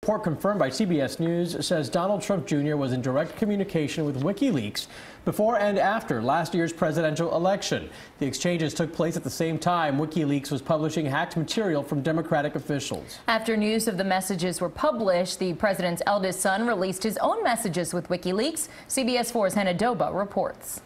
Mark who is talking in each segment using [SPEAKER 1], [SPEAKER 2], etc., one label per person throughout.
[SPEAKER 1] report confirmed by CBS News says Donald Trump Jr. was in direct communication with WikiLeaks before and after last year's presidential election. The exchanges took place at the same time WikiLeaks was publishing hacked material from Democratic officials.
[SPEAKER 2] After news of the messages were published, the president's eldest son released his own messages with WikiLeaks. CBS 4's Hannah Doba reports.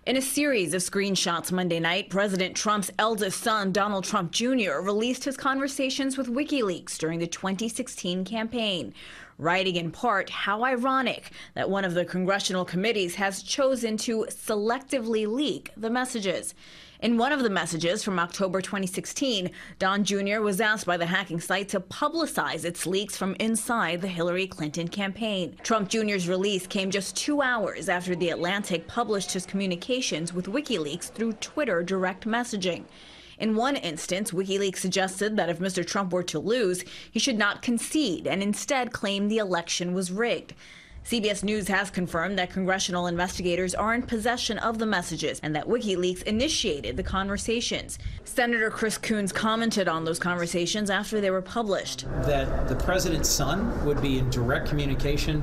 [SPEAKER 3] In a series of screenshots Monday night, President Trump's eldest son, Donald Trump Jr., released his conversations with WikiLeaks during the 2016 campaign, writing in part, "How ironic that one of the congressional committees has chosen to selectively leak the messages." In one of the messages from October 2016, Don Jr. was asked by the hacking site to publicize its leaks from inside the Hillary Clinton campaign. Trump Jr.'s release came just 2 hours after The Atlantic published his communications with WikiLeaks through Twitter direct messaging. In one instance, WikiLeaks suggested that if Mr. Trump were to lose, he should not concede and instead claim the election was rigged. CBS News has confirmed that congressional investigators are in possession of the messages and that WikiLeaks initiated the conversations. Senator Chris Coons commented on those conversations after they were published.
[SPEAKER 4] That the president's son would be in direct communication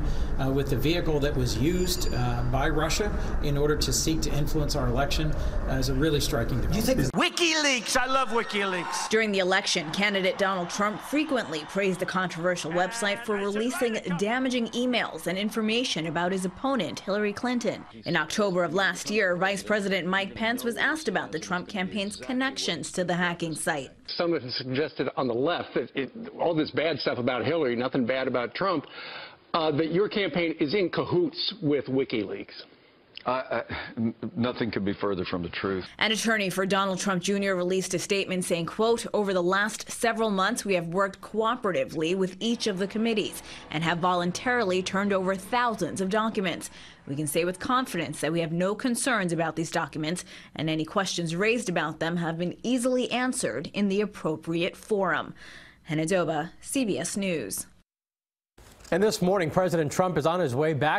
[SPEAKER 4] with the vehicle that was used by Russia in order to seek to influence our election is a really striking development.
[SPEAKER 5] WikiLeaks! I love WikiLeaks!
[SPEAKER 3] During the election, candidate Donald Trump frequently praised the controversial website for releasing damaging emails and information about his opponent, Hillary Clinton. In October of last year, Vice President Mike Pence was asked about the Trump campaign's connections to the hacking site.
[SPEAKER 6] Some have suggested on the left that all this bad stuff about Hillary, nothing bad about Trump, that your campaign is in cahoots with WikiLeaks.
[SPEAKER 7] Nothing could be further from the truth.
[SPEAKER 3] An attorney for Donald Trump Jr. released a statement saying, quote, "Over the last several months, we have worked cooperatively with each of the committees and have voluntarily turned over thousands of documents. We can say with confidence that we have no concerns about these documents, and any questions raised about them have been easily answered in the appropriate forum." Hannah Doba, CBS News.
[SPEAKER 1] And this morning, President Trump is on his way back